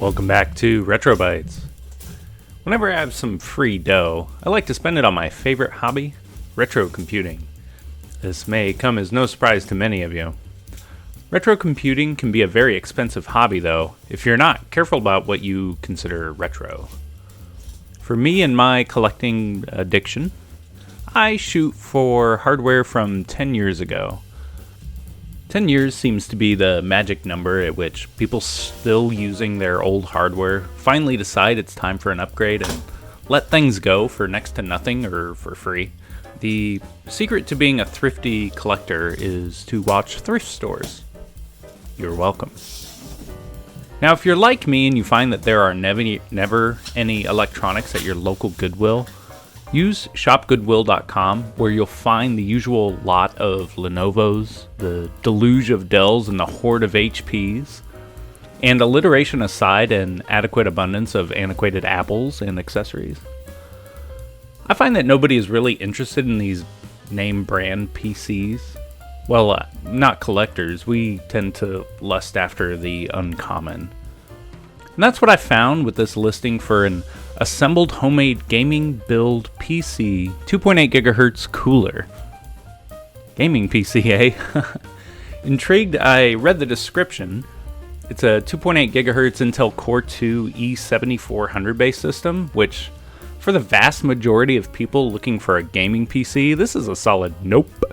Welcome back to Retro Bytes. Whenever I have some free dough, I like to spend it on my favorite hobby, retro computing. This may come as no surprise to many of you. Retro computing can be a very expensive hobby though, if you're not careful about what you consider retro. For me and my collecting addiction, I shoot for hardware from 10 years ago. 10 years seems to be the magic number at which people still using their old hardware finally decide it's time for an upgrade and let things go for next to nothing or for free. The secret to being a thrifty collector is to watch thrift stores. You're welcome. Now, if you're like me and you find that there are never any electronics at your local Goodwill, use shopgoodwill.com, where you'll find the usual lot of Lenovo's, the deluge of Dells, and the horde of HPs, and alliteration aside, an adequate abundance of antiquated Apples and accessories. I find that nobody is really interested in these name brand PCs. Well, not collectors. We tend to lust after the uncommon. And that's what I found with this listing for an assembled homemade gaming build PC 2.8 gigahertz cooler. Gaming PC, eh? Intrigued, I read the description. It's a 2.8 gigahertz Intel Core 2 E7400 based system, which for the vast majority of people looking for a gaming PC, this is a solid nope.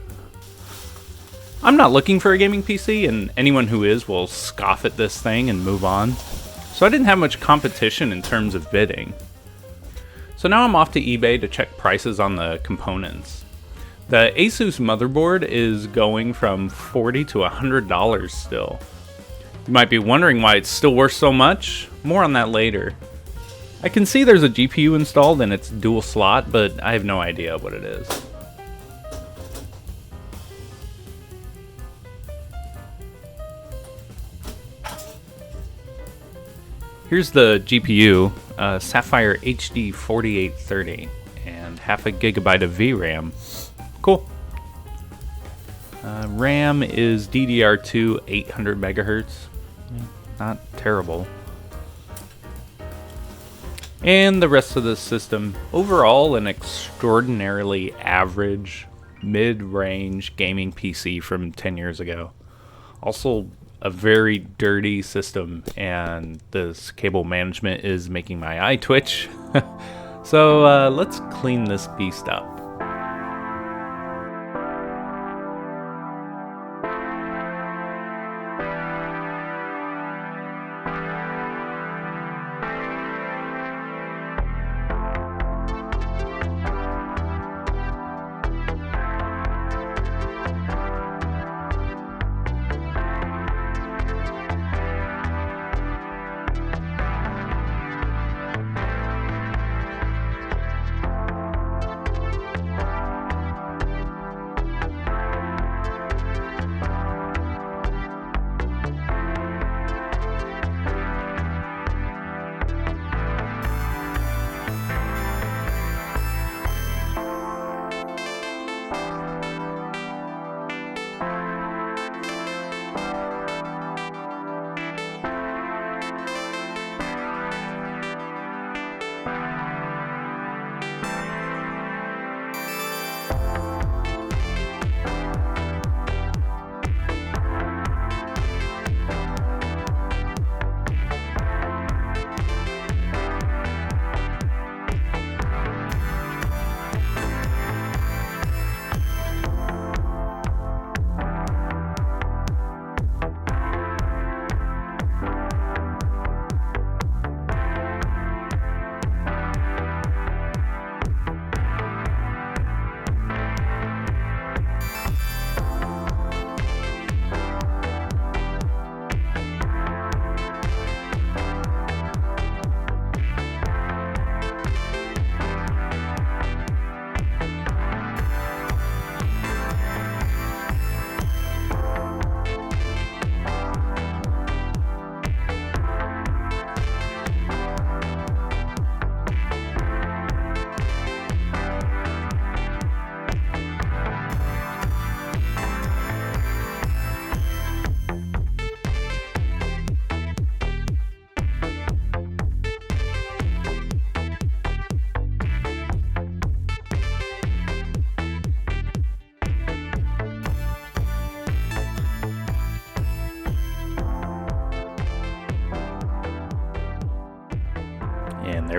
I'm not looking for a gaming PC, and anyone who is will scoff at this thing and move on. So I didn't have much competition in terms of bidding. So now I'm off to eBay to check prices on the components. The Asus motherboard is going from $40 to $100 still. You might be wondering why it's still worth so much. More on that later. I can see there's a GPU installed and it's dual slot, but I have no idea what it is. Here's the GPU, Sapphire HD 4830, and half a gigabyte of VRAM. Cool. RAM is DDR2 800 megahertz. Not terrible. And the rest of the system, overall an extraordinarily average, mid-range gaming PC from 10 years ago. Also, a very dirty system, and this cable management is making my eye twitch. So let's clean this beast up.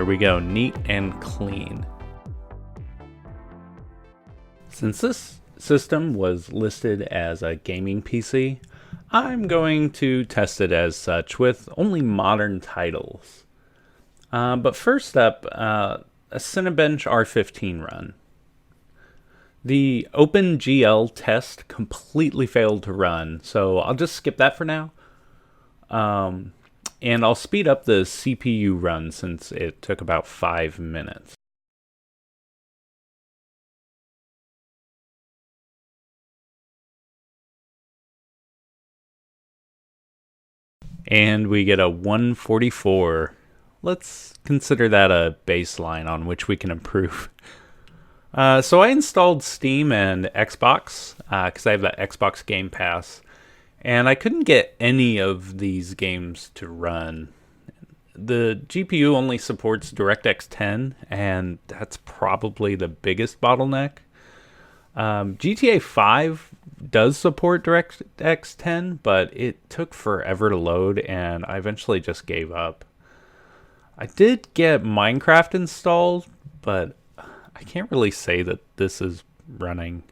There we go, neat and clean. Since this system was listed as a gaming PC, I'm going to test it as such with only modern titles. But first up, a Cinebench R15 run. The OpenGL test completely failed to run, so I'll just skip that for now. And I'll speed up the CPU run since it took about 5 minutes. And we get a 144. Let's consider that a baseline on which we can improve. So I installed Steam and Xbox, because I have that Xbox Game Pass, and I couldn't get any of these games to run. The GPU only supports DirectX 10, and that's probably the biggest bottleneck. GTA 5 does support DirectX 10, but it took forever to load, and I eventually just gave up. I did get Minecraft installed, but I can't really say that this is running.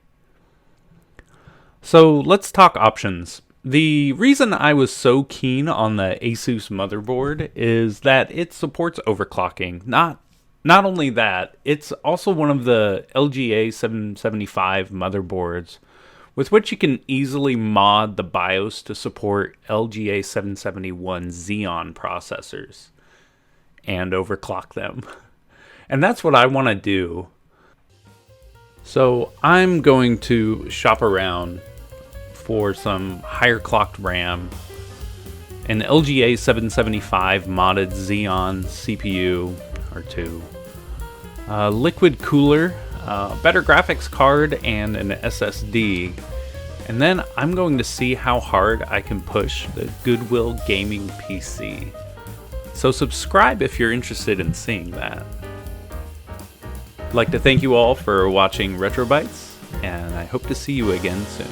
So let's talk options. The reason I was so keen on the Asus motherboard is that it supports overclocking. Not only that, it's also one of the LGA 775 motherboards with which you can easily mod the BIOS to support LGA 771 Xeon processors and overclock them. And that's what I want to do. So I'm going to shop around for some higher clocked RAM, an LGA 775 modded Xeon CPU or two, a liquid cooler, a better graphics card, and an SSD. And then I'm going to see how hard I can push the Goodwill gaming PC. So subscribe if you're interested in seeing that. I'd like to thank you all for watching Retro Bytes, and I hope to see you again soon.